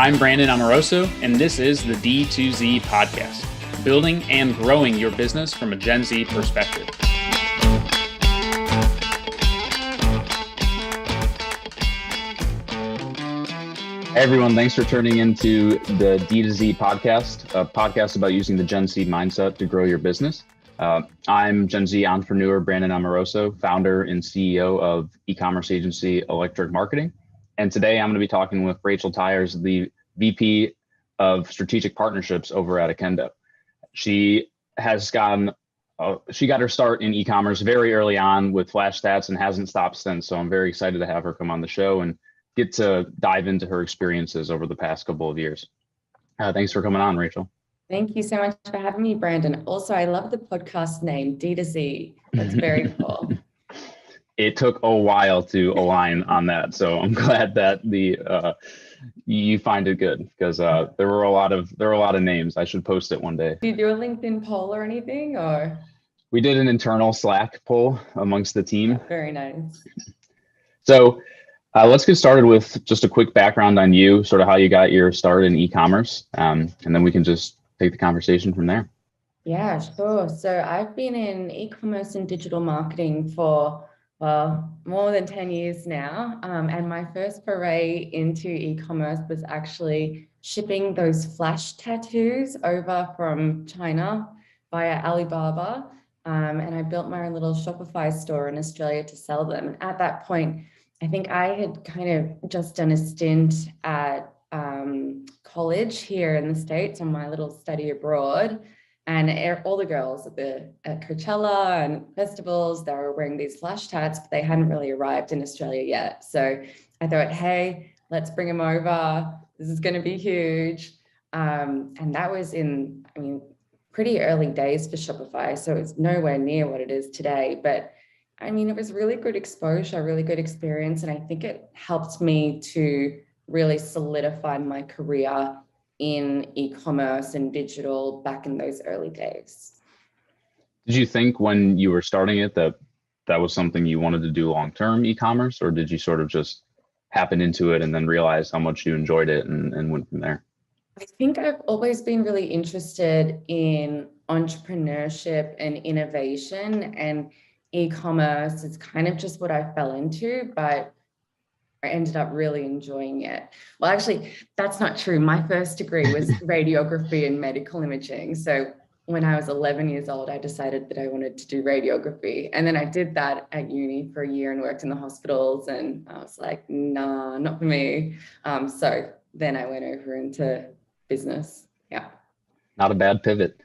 I'm Brandon Amoroso, and this is the D2Z Podcast, building and growing your business from a Gen Z perspective. Hey everyone, thanks for tuning into the D2Z Podcast, a podcast about using the Gen Z mindset to grow your business. I'm Gen Z entrepreneur Brandon Amoroso, founder and CEO of e-commerce agency Electric Marketing. And today I'm going to be talking with Rachel Tyers, the VP of Strategic Partnerships over at Okendo. She got her start in e-commerce very early on with Flashcarts and hasn't stopped since. So I'm very excited to have her come on the show and get to dive into her experiences over the past couple of years. Thanks for coming on, Rachel. Thank you so much for having me, Brandon. Also, I love the podcast name, D2Z. That's very cool. It took a while to align on that, so I'm glad that you find it good because there were a lot of names. I should post it one day. Did you do a LinkedIn poll or anything, or? We did an internal Slack poll amongst the team. Very nice. So let's get started with just a quick background on you, sort of how you got your start in e-commerce, and then we can just take the conversation from there. Yeah, sure. So I've been in e-commerce and digital marketing for more than 10 years now. And my first foray into e-commerce was actually shipping those flash tattoos over from China via Alibaba. And I built my own little Shopify store in Australia to sell them. And at that point, I think I had kind of just done a stint at college here in the States on my little study abroad. And all the girls at Coachella and festivals, they were wearing these flash tats, but they hadn't really arrived in Australia yet. So I thought, hey, let's bring them over. This is going to be huge. And that was pretty early days for Shopify. So it's nowhere near what it is today. But it was really good exposure, really good experience. And I think it helped me to really solidify my career in e-commerce and digital back in those early days. Did you think when you were starting it that was something you wanted to do long-term e-commerce, or did you sort of just happen into it and then realize how much you enjoyed it and went from there? I think I've always been really interested in entrepreneurship and innovation, and e-commerce is kind of just what I fell into, but I ended up really enjoying it. Well, actually, that's not true. My first degree was radiography and medical imaging. So when I was 11 years old, I decided that I wanted to do radiography. And then I did that at uni for a year and worked in the hospitals. And I was like, nah, not for me. So then I went over into business. Yeah. Not a bad pivot.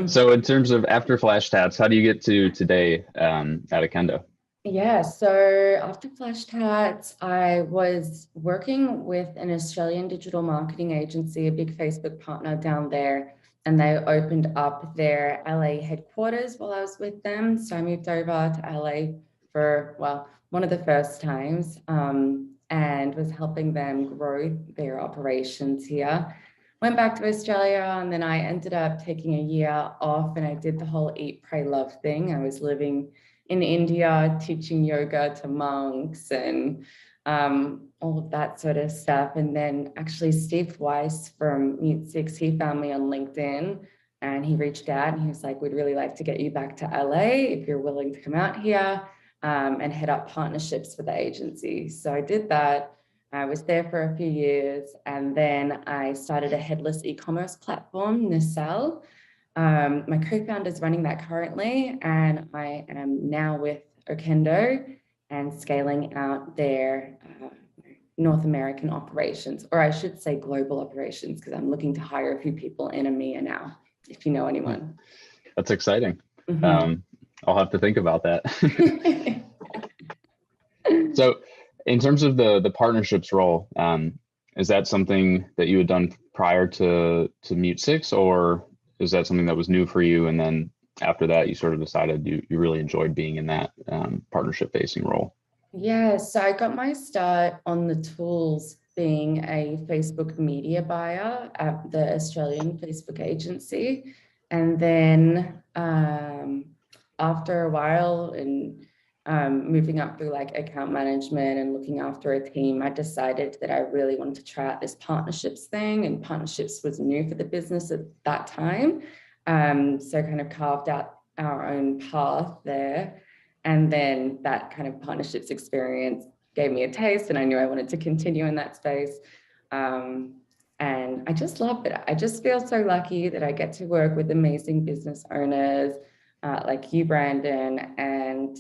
So in terms of after Flashcarts, how do you get to today at Okendo? Yeah, so after Flashcarts, I was working with an Australian digital marketing agency, a big Facebook partner down there, and they opened up their LA headquarters while I was with them. So I moved over to LA for, one of the first times, and was helping them grow their operations here. Went back to Australia, and then I ended up taking a year off, and I did the whole eat, pray, love thing. I was living in India, teaching yoga to monks and all of that sort of stuff. And then actually Steve Weiss from Mute 6, he found me on LinkedIn and he reached out and he was like, we'd really like to get you back to LA if you're willing to come out here and head up partnerships for the agency. So I did that. I was there for a few years, and then I started a headless e-commerce platform, Nacelle. My co-founder is running that currently, and I am now with Okendo and scaling out their North American operations, or I should say global operations, because I'm looking to hire a few people in EMEA now, if you know anyone. That's exciting. Mm-hmm. I'll have to think about that. So in terms of the partnerships role, is that something that you had done prior to Mute 6, or is that something that was new for you? And then after that, you sort of decided you really enjoyed being in that partnership facing role? Yeah, so I got my start on the tools being a Facebook media buyer at the Australian Facebook agency. And then after a while and moving up through like account management and looking after a team, I decided that I really wanted to try out this partnerships thing, and partnerships was new for the business at that time. So kind of carved out our own path there. And then that kind of partnerships experience gave me a taste, and I knew I wanted to continue in that space. And I just love it. I just feel so lucky that I get to work with amazing business owners like you, Brandon, and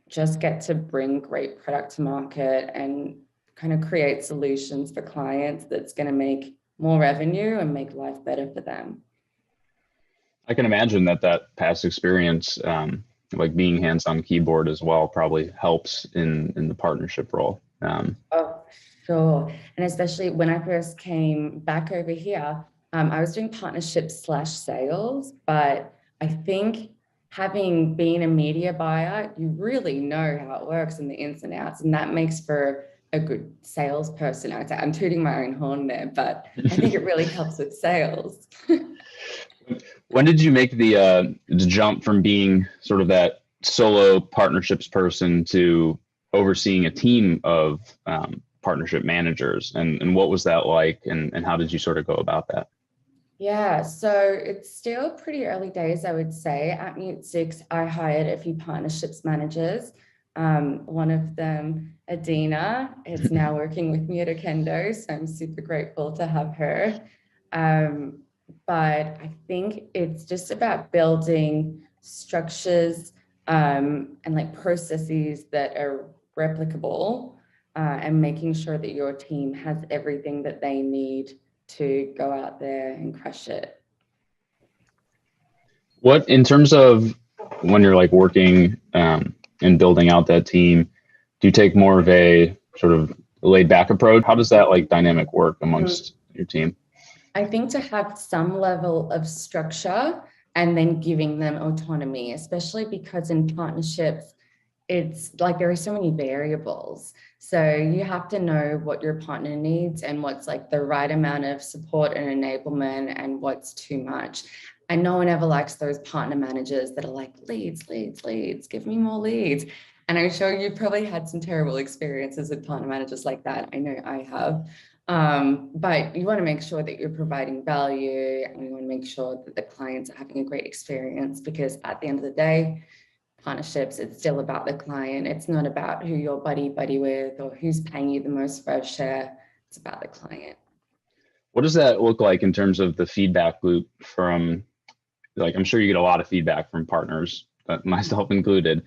just get to bring great product to market and kind of create solutions for clients that's going to make more revenue and make life better for them. I can imagine that past experience, like being hands-on keyboard as well, probably helps in the partnership role. Oh, sure. And especially when I first came back over here, I was doing partnerships/sales, but I think having been a media buyer, you really know how it works and the ins and outs, and that makes for a good salesperson. I'm tooting my own horn there, but I think it really helps with sales. When did you make the jump from being sort of that solo partnerships person to overseeing a team of partnership managers, and what was that like, and how did you sort of go about that? Yeah, so it's still pretty early days, I would say. At Mute 6, I hired a few partnerships managers. One of them, Adina, is now working with me at Okendo, so I'm super grateful to have her. But I think it's just about building structures and like processes that are replicable, and making sure that your team has everything that they need to go out there and crush it. What, in terms of when you're like working and building out that team, do you take more of a sort of laid back approach? How does that like dynamic work amongst your team? I think to have some level of structure and then giving them autonomy, especially because in partnerships, it's like there are so many variables. So you have to know what your partner needs and what's like the right amount of support and enablement and what's too much. And no one ever likes those partner managers that are like, leads, give me more leads. And I'm sure you've probably had some terrible experiences with partner managers like that. I know I have. But you want to make sure that you're providing value, and you want to make sure that the clients are having a great experience, because at the end of the day, partnerships, it's still about the client. It's not about who you're buddy with or who's paying you the most rev share. It's about the client. What does that look like in terms of the feedback loop from, like, I'm sure you get a lot of feedback from partners, myself included.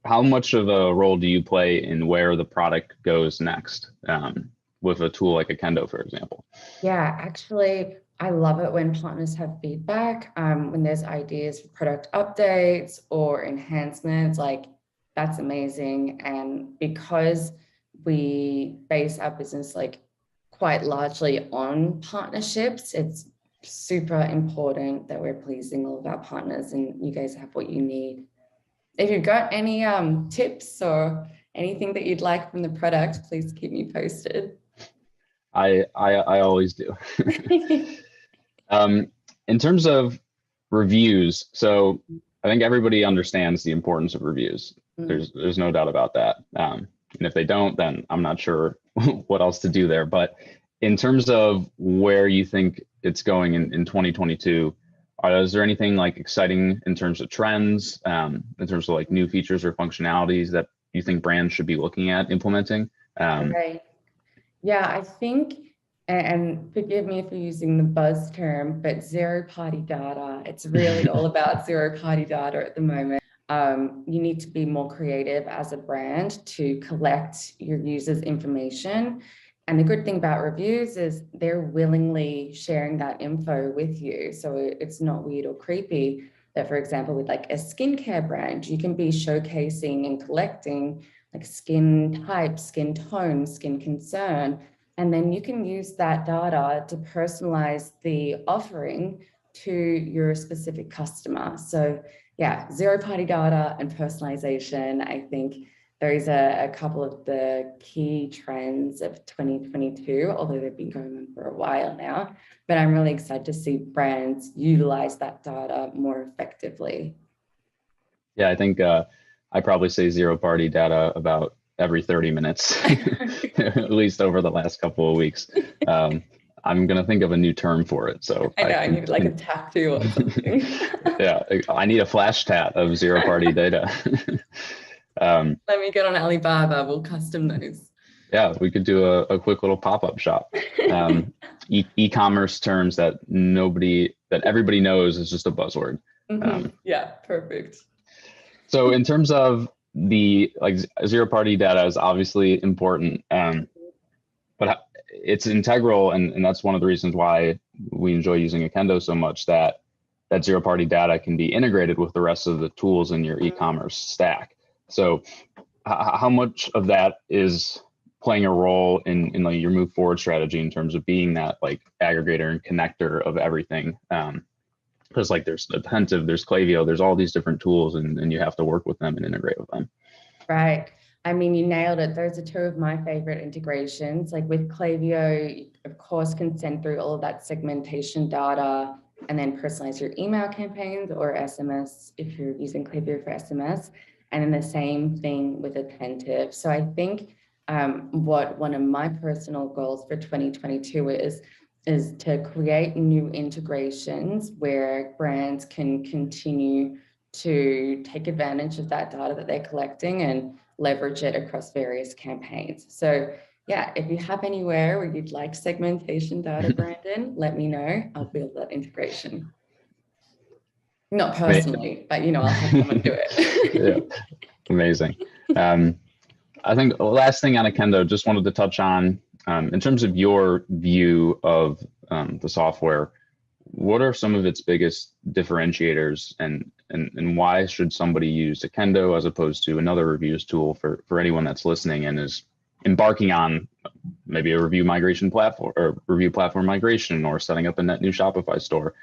How much of a role do you play in where the product goes next, with a tool like Kendo, for example? Yeah, actually, I love it when partners have feedback, when there's ideas for product updates or enhancements, like that's amazing. And because we base our business like quite largely on partnerships, it's super important that we're pleasing all of our partners and you guys have what you need. If you've got any tips or anything that you'd like from the product, please keep me posted. I always do. In terms of reviews, so I think everybody understands the importance of reviews. There's no doubt about that. And if they don't, then I'm not sure what else to do there. But in terms of where you think it's going in 2022, is there anything like exciting in terms of trends, in terms of like new features or functionalities that you think brands should be looking at implementing? Right. Yeah, I think, and forgive me for using the buzz term, but ZeroParty data, it's really all about ZeroParty data at the moment. You need to be more creative as a brand to collect your users' information. And the good thing about reviews is they're willingly sharing that info with you. So it's not weird or creepy that, for example, with like a skincare brand, you can be showcasing and collecting like skin type, skin tone, skin concern. And then you can use that data to personalize the offering to your specific customer. So yeah, ZeroParty data and personalization, I think those are a couple of the key trends of 2022, although they've been going on for a while now. But I'm really excited to see brands utilize that data more effectively. Yeah, I think I probably say ZeroParty Data about every 30 minutes, at least over the last couple of weeks. I'm going to think of a new term for it. So I know, I need like a tattoo or something. Yeah, I need a flash tat of ZeroParty Data. Let me get on Alibaba, we'll custom those. Yeah, we could do a quick little pop-up shop. E-commerce terms that everybody knows is just a buzzword. Yeah, perfect. So in terms of the ZeroParty Data is obviously important, but it's integral, and that's one of the reasons why we enjoy using Okendo so much, that ZeroParty Data can be integrated with the rest of the tools in your e-commerce stack. So how much of that is playing a role in like your move forward strategy in terms of being that like aggregator and connector of everything? Because like there's Attentive, there's Klaviyo, there's all these different tools, and you have to work with them and integrate with them. Right. I mean, you nailed it. Those are two of my favorite integrations. Like with Klaviyo, you of course can send through all of that segmentation data and then personalize your email campaigns or SMS if you're using Klaviyo for SMS. And then the same thing with Attentive. So I think what one of my personal goals for 2022 is to create new integrations where brands can continue to take advantage of that data that they're collecting and leverage it across various campaigns. So yeah, if you have anywhere where you'd like segmentation data, Brandon, let me know. I'll build that integration. Not personally, but I'll have someone do it. Yeah, amazing. I think the last thing on Kendo, just wanted to touch on, in terms of your view of the software, what are some of its biggest differentiators, and why should somebody use Kendo as opposed to another reviews tool for anyone that's listening and is embarking on maybe a review migration platform or review platform migration or setting up a net new Shopify store?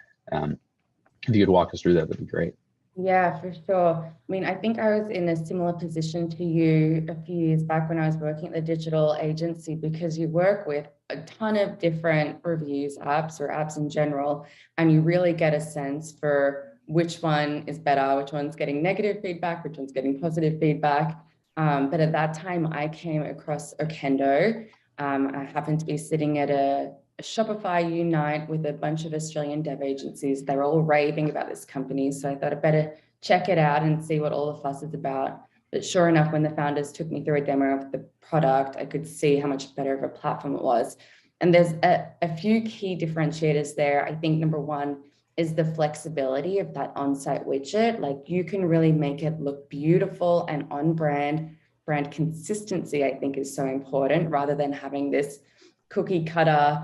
If you could walk us through that, that'd be great. Yeah, for sure. I mean, I think I was in a similar position to you a few years back when I was working at the digital agency, because you work with a ton of different reviews apps or apps in general, and you really get a sense for which one is better, which one's getting negative feedback, which one's getting positive feedback. But at that time, I came across Okendo. I happened to be sitting at a Shopify Unite with a bunch of Australian dev agencies. They're all raving about this company. So I thought I'd better check it out and see what all the fuss is about. But sure enough, when the founders took me through a demo of the product, I could see how much better of a platform it was. And there's a few key differentiators there. I think number one is the flexibility of that on-site widget. Like you can really make it look beautiful and on brand. Brand consistency, I think, is so important, rather than having this cookie cutter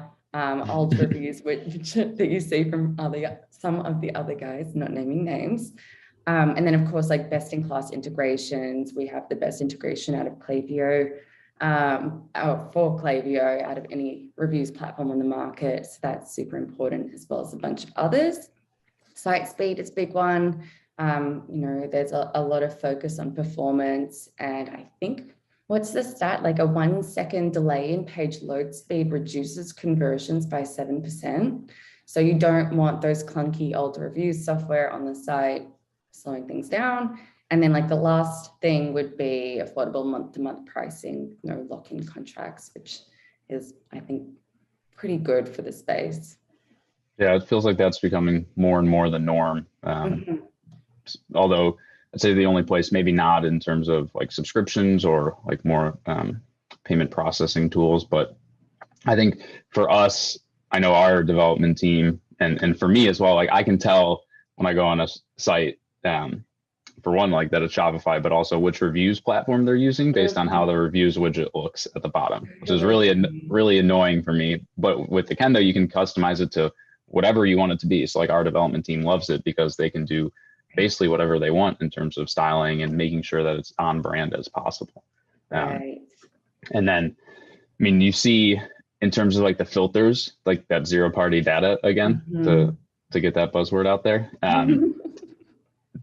old reviews which that you see from some of the other guys, not naming names. And then of course, like best in class integrations. We have the best integration out of Klaviyo, for Klaviyo out of any reviews platform on the market. So that's super important, as well as a bunch of others. Site speed is a big one. There's a lot of focus on performance, and I think, what's the stat? Like a 1 second delay in page load speed reduces conversions by 7%. So you don't want those clunky old reviews software on the site slowing things down. And then like the last thing would be affordable month-to-month pricing, no lock-in contracts, which is, I think, pretty good for the space. Yeah, it feels like that's becoming more and more the norm. Although I'd say the only place, maybe not in terms of like subscriptions or like more payment processing tools. But I think for us, I know our development team, and for me as well, like I can tell when I go on a site, for one, like that it's Shopify, but also which reviews platform they're using based on how the reviews widget looks at the bottom, which is really annoying for me. But with the Kendo, you can customize it to whatever you want it to be. So like our development team loves it because they can do basically whatever they want in terms of styling and making sure that it's on brand as possible. Right. And then, I mean, you see in terms of like the filters, like that ZeroParty Data again, to get that buzzword out there.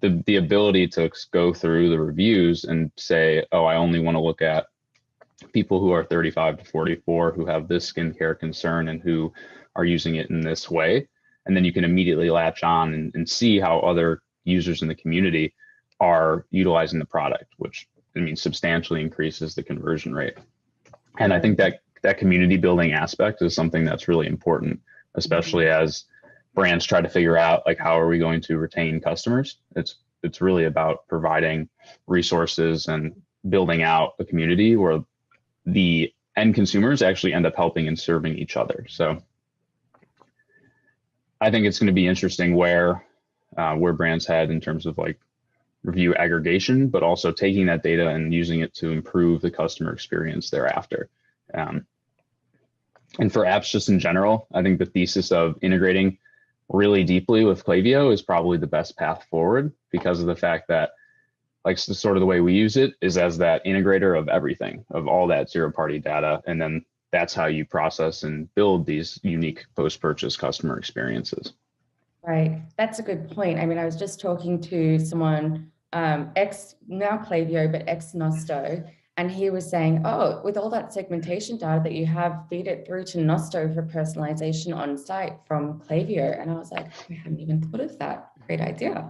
The ability to go through the reviews and say, oh, I only want to look at people who are 35 to 44 who have this skincare concern and who are using it in this way. And then you can immediately latch on and see how other users in the community are utilizing the product, which I mean substantially increases the conversion rate. And I think that community building aspect is something that's really important, especially as brands try to figure out like how are we going to retain customers. It's really about providing resources and building out a community where the end consumers actually end up helping and serving each other. So I think it's going to be interesting where brands head in terms of like review aggregation, but also taking that data and using it to improve the customer experience thereafter. And for apps just in general, I think the thesis of integrating really deeply with Klaviyo is probably the best path forward, because of the fact that like sort of the way we use it is as that integrator of everything, of all that zero-party data. And then that's how you process and build these unique post-purchase customer experiences. Right. That's a good point. I mean, I was just talking to someone, ex now Klaviyo, but ex Nosto, and he was saying, oh, with all that segmentation data that you have, feed it through to Nosto for personalization on site from Klaviyo. And I was like, I hadn't even thought of that. Great idea.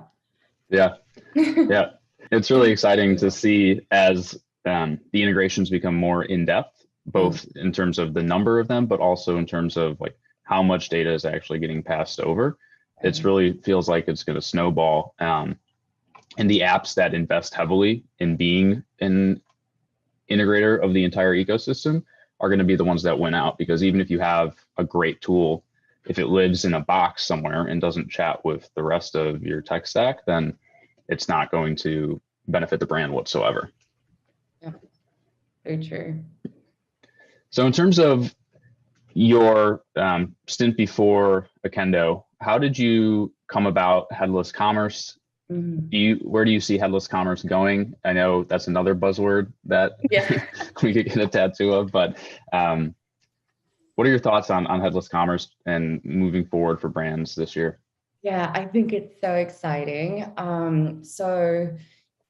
Yeah. Yeah. It's really exciting to see as the integrations become more in-depth, both in terms of the number of them, but also in terms of like how much data is actually getting passed over. It's really feels like it's going to snowball. And the apps that invest heavily in being an integrator of the entire ecosystem are going to be the ones that win out, because even if you have a great tool, if it lives in a box somewhere and doesn't chat with the rest of your tech stack, then it's not going to benefit the brand whatsoever. Yeah, very true. So in terms of your stint before Okendo, how did you come about Headless Commerce? Where do you see Headless Commerce going? I know that's another buzzword that we could get a tattoo of, but what are your thoughts on Headless Commerce and moving forward for brands this year? Yeah, I think it's so exciting. So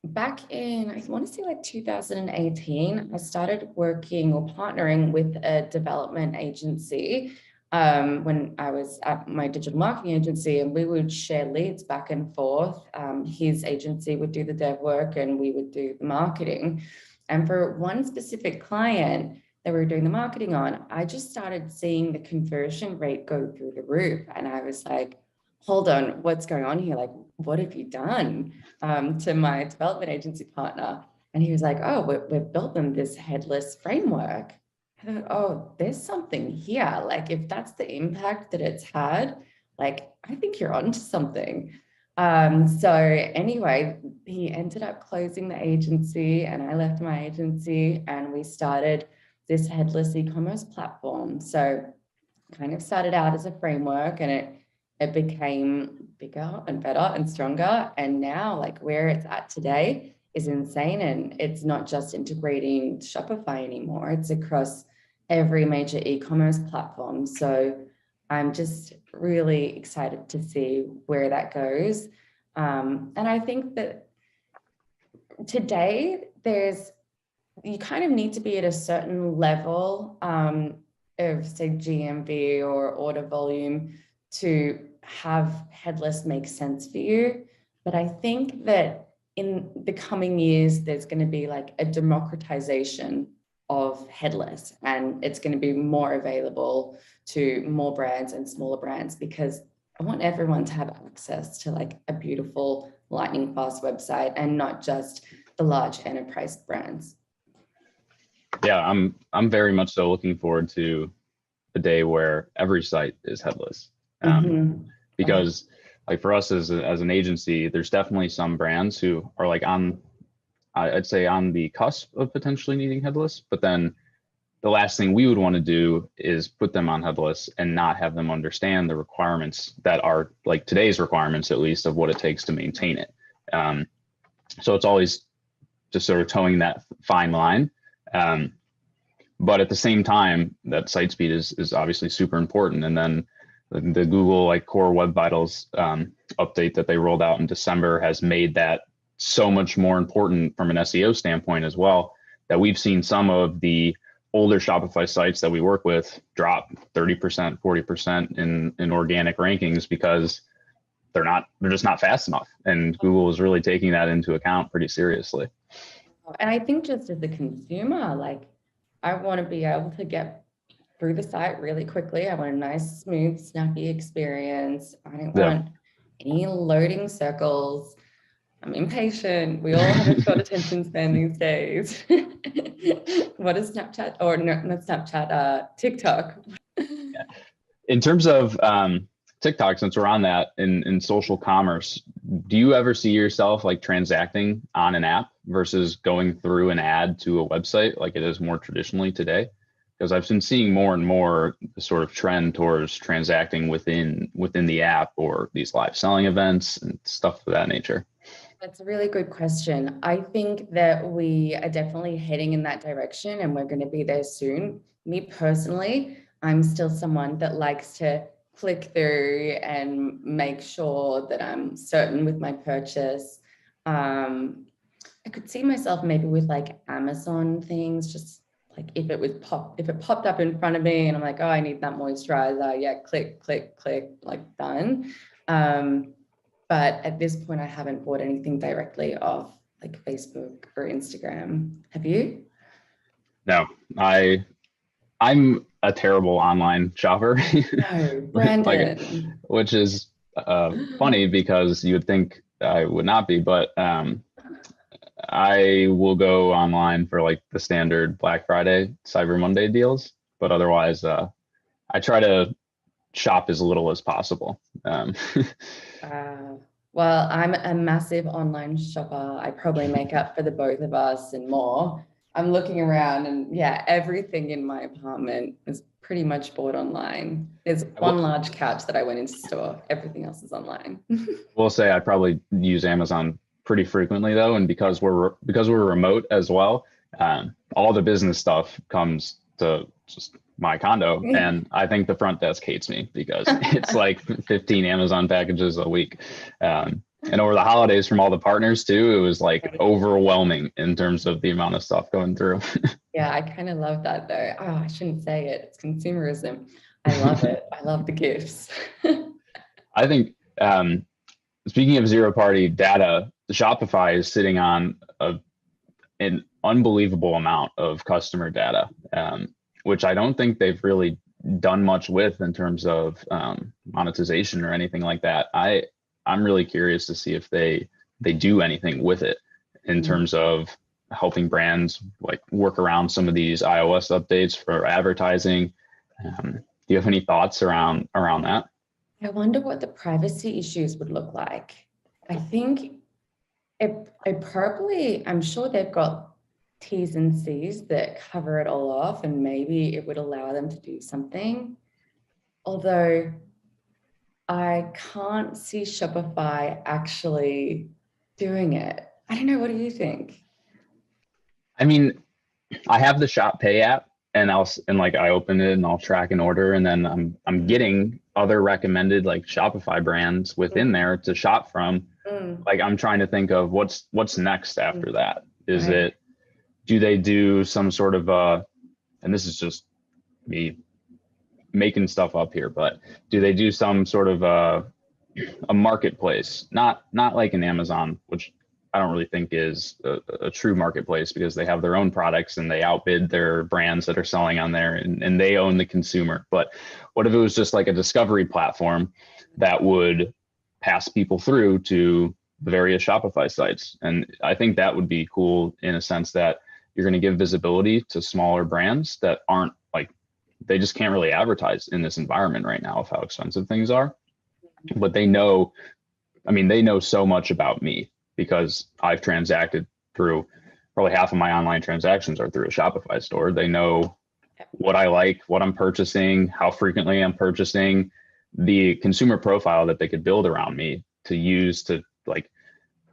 back in, I want to say like 2018, I started working or partnering with a development agency when I was at my digital marketing agency, and we would share leads back and forth. His agency would do the dev work and we would do the marketing. And for one specific client that we were doing the marketing on, I just started seeing the conversion rate go through the roof. And I was like, hold on, what's going on here? Like, what have you done to my development agency partner? And he was like, oh, we've built them this headless framework. I thought, oh, there's something here. Like, if that's the impact that it's had, like, I think you're onto something. So anyway, he ended up closing the agency and I left my agency and we started this headless e-commerce platform. So kind of started out as a framework and it became bigger and better and stronger. And now like where it's at today is insane. And it's not just integrating Shopify anymore. It's across every major e-commerce platform. So I'm just really excited to see where that goes. And I think that today you kind of need to be at a certain level of say GMV or order volume to have headless make sense for you. But I think that in the coming years, there's going to be like a democratization of headless, and it's going to be more available to more brands and smaller brands, because I want everyone to have access to like a beautiful lightning fast website and not just the large enterprise brands. Yeah, I'm very much so looking forward to the day where every site is headless. Because like for us as an agency, there's definitely some brands who are like I'd say on the cusp of potentially needing headless, but then the last thing we would want to do is put them on headless and not have them understand the requirements that are like today's requirements, at least, of what it takes to maintain it. So it's always just sort of towing that fine line. But at the same time, that site speed is obviously super important. And then the Google like Core Web Vitals update that they rolled out in December has made that so much more important from an SEO standpoint as well, that we've seen some of the older Shopify sites that we work with drop 30%, 40% in organic rankings, because they're just not fast enough. And Google is really taking that into account pretty seriously. And I think just as a consumer, like I want to be able to get through the site really quickly. I want a nice, smooth, snappy experience. I don't want any loading circles. I'm impatient. We all have a short attention span these days. What is Snapchat, or not Snapchat, TikTok? Yeah. In terms of TikTok, since we're on that, in social commerce, do you ever see yourself like transacting on an app versus going through an ad to a website like it is more traditionally today? Because I've been seeing more and more the sort of trend towards transacting within the app or these live selling events and stuff of that nature. That's a really good question. I think that we are definitely heading in that direction and we're going to be there soon. Me personally, I'm still someone that likes to click through and make sure that I'm certain with my purchase. I could see myself maybe with like Amazon things, just like if it popped up in front of me and I'm like, oh, I need that moisturizer. Yeah, click, click, click, like done. But at this point, I haven't bought anything directly off like Facebook or Instagram. Have you? No, I'm a terrible online shopper. No, Brandon. which is funny because you would think I would not be, but I will go online for like the standard Black Friday, Cyber Monday deals, but otherwise I try to shop as little as possible. Well, I'm a massive online shopper. I probably make up for the both of us and more. I'm looking around and yeah, everything in my apartment is pretty much bought online. There's one large couch that I went into store. Everything else is online. We'll say I probably use Amazon pretty frequently though, and because we're remote as well, all the business stuff comes to just my condo, and I think the front desk hates me because it's like 15 Amazon packages a week. And over the holidays from all the partners too, it was like overwhelming in terms of the amount of stuff going through. Yeah, I kind of love that though. Oh, I shouldn't say it. It's consumerism. I love it. I love the gifts. I think speaking of zero-party data, Shopify is sitting on an unbelievable amount of customer data, which I don't think they've really done much with in terms of monetization or anything like that. I'm really curious to see if they do anything with it in terms of helping brands like work around some of these iOS updates for advertising. Do you have any thoughts around that? I wonder what the privacy issues would look like. I think I'm sure they've got T's and C's that cover it all off, and maybe it would allow them to do something. Although I can't see Shopify actually doing it. I don't know. What do you think? I mean, I have the Shop Pay app, and I open it and I'll track an order, and then I'm getting other recommended like Shopify brands within there to shop from. Like I'm trying to think of what's next after that. Do they do some sort of and this is just me making stuff up here, but do they do some sort of a marketplace? Not like an Amazon, which I don't really think is a true marketplace because they have their own products and they outbid their brands that are selling on there, and they own the consumer. But what if it was just like a discovery platform that would pass people through to the various Shopify sites? And I think that would be cool in a sense that you're going to give visibility to smaller brands that aren't like, they just can't really advertise in this environment right now of how expensive things are. But they know so much about me because I've transacted through probably half of my online transactions are through a Shopify store. They know what I like, what I'm purchasing, how frequently I'm purchasing, the consumer profile that they could build around me to use to like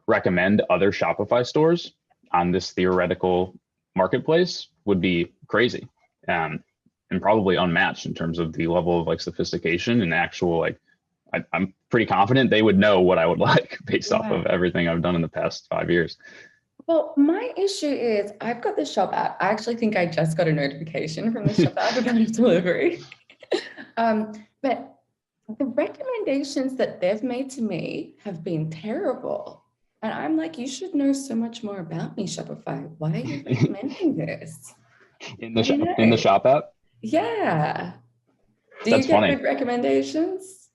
recommend other Shopify stores on this theoretical marketplace would be crazy. And probably unmatched in terms of the level of like sophistication and actual like, I'm pretty confident they would know what I would like based off of everything I've done in the past 5 years. Well, my issue is I've got the Shop app. I actually think I just got a notification from the Shop app about a delivery. But the recommendations that they've made to me have been terrible. And I'm like, you should know so much more about me, Shopify. Why are you recommending this? In the shop app? Yeah. Do That's you get funny. good recommendations?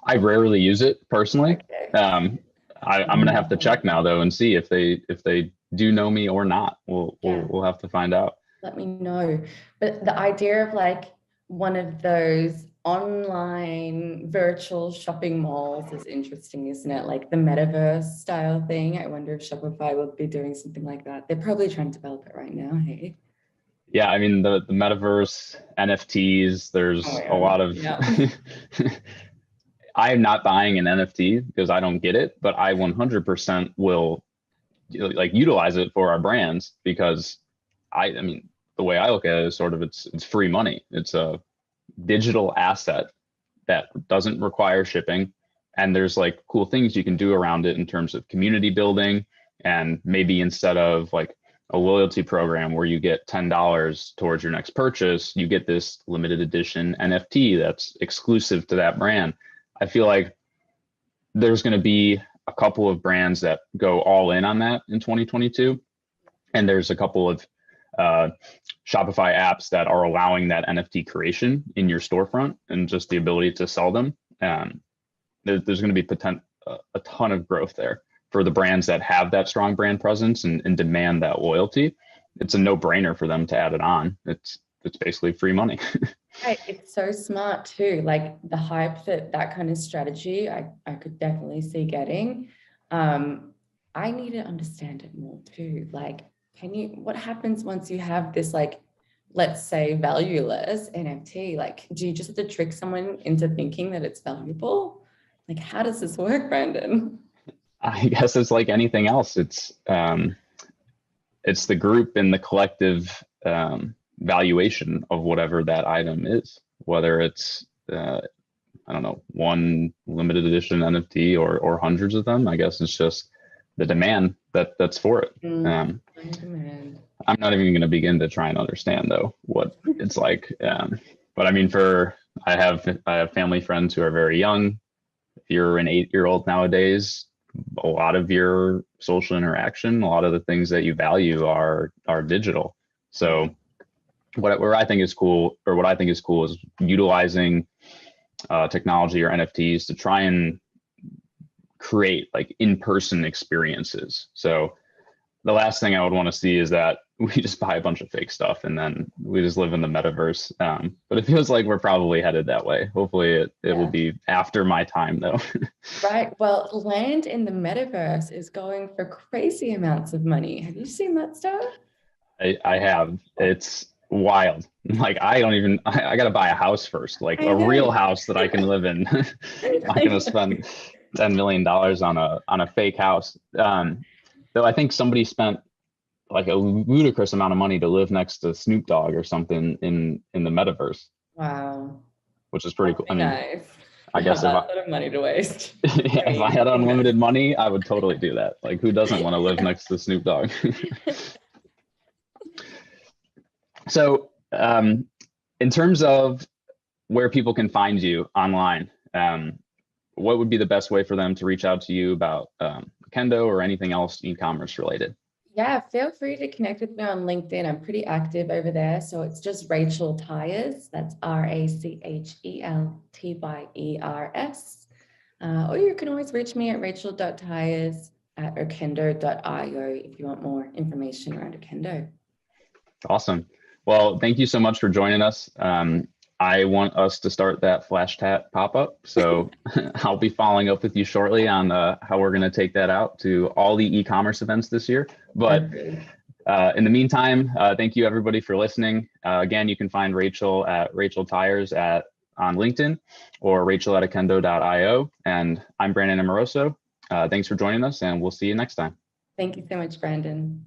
I rarely use it personally. Okay. I'm gonna have to check now though and see if they do know me or not. We'll have to find out. Let me know. But the idea of like one of those online virtual shopping malls is interesting, isn't it? Like the metaverse style thing. I wonder if Shopify will be doing something like that. They're probably trying to develop it right now, hey? Yeah, I mean the metaverse, NFTs, there's a lot of I am not buying an NFT because I don't get it, but I 100% will like utilize it for our brands because I mean the way I look at it is sort of it's free money. It's a digital asset that doesn't require shipping, and there's like cool things you can do around it in terms of community building, and maybe instead of like a loyalty program where you get $10 towards your next purchase, you get this limited edition NFT that's exclusive to that brand. I feel like there's going to be a couple of brands that go all in on that in 2022. And there's a couple of Shopify apps that are allowing that NFT creation in your storefront and just the ability to sell them. There's going to be a ton of growth there for the brands that have that strong brand presence and demand that loyalty. It's a no-brainer for them to add it on. It's basically free money. Right. It's so smart too. Like the hype that kind of strategy, I could definitely see getting. I need to understand it more too. Like, what happens once you have this, like, let's say valueless NFT? Like, do you just have to trick someone into thinking that it's valuable? Like, how does this work, Brandon? I guess it's like anything else. It's the group and the collective valuation of whatever that item is, whether it's I don't know, one limited edition NFT or hundreds of them. I guess it's just the demand that's for it. I'm not even going to begin to try and understand though what it's like. But I mean, I have family friends who are very young. If you're an 8-year-old nowadays, a lot of your social interaction, a lot of the things that you value are digital. So what I think is cool is utilizing technology or NFTs to try and create like in-person experiences. So the last thing I would want to see is that we just buy a bunch of fake stuff and then we just live in the metaverse. But it feels like we're probably headed that way. Hopefully it will be after my time though. Right. Well, land in the metaverse is going for crazy amounts of money. Have you seen that stuff? I have. It's wild. Like I got to buy a house first, like a real house that I can live in. I'm not going to spend $10 million on a fake house. Though I think somebody spent like a ludicrous amount of money to live next to Snoop Dogg or something in the metaverse. Wow. Which is pretty cool. I mean, nice. I guess if a lot of money to waste. If I had unlimited money, I would totally do that. Like who doesn't want to live next to Snoop Dogg? So in terms of where people can find you online, what would be the best way for them to reach out to you about Kendo or anything else e-commerce related? Yeah, feel free to connect with me on LinkedIn. I'm pretty active over there. So it's just Rachel Tyers. That's RACHELTYERS. Or you can always reach me at rachel.tyers@okendo.io if you want more information around Okendo. Awesome. Well, thank you so much for joining us. I want us to start that Flashcat pop-up. So I'll be following up with you shortly on how we're going to take that out to all the e-commerce events this year. But in the meantime, thank you everybody for listening. Again, you can find Rachel at Rachel Tyers on LinkedIn or rachel@okendo.io. And I'm Brandon Amoroso. Thanks for joining us and we'll see you next time. Thank you so much, Brandon.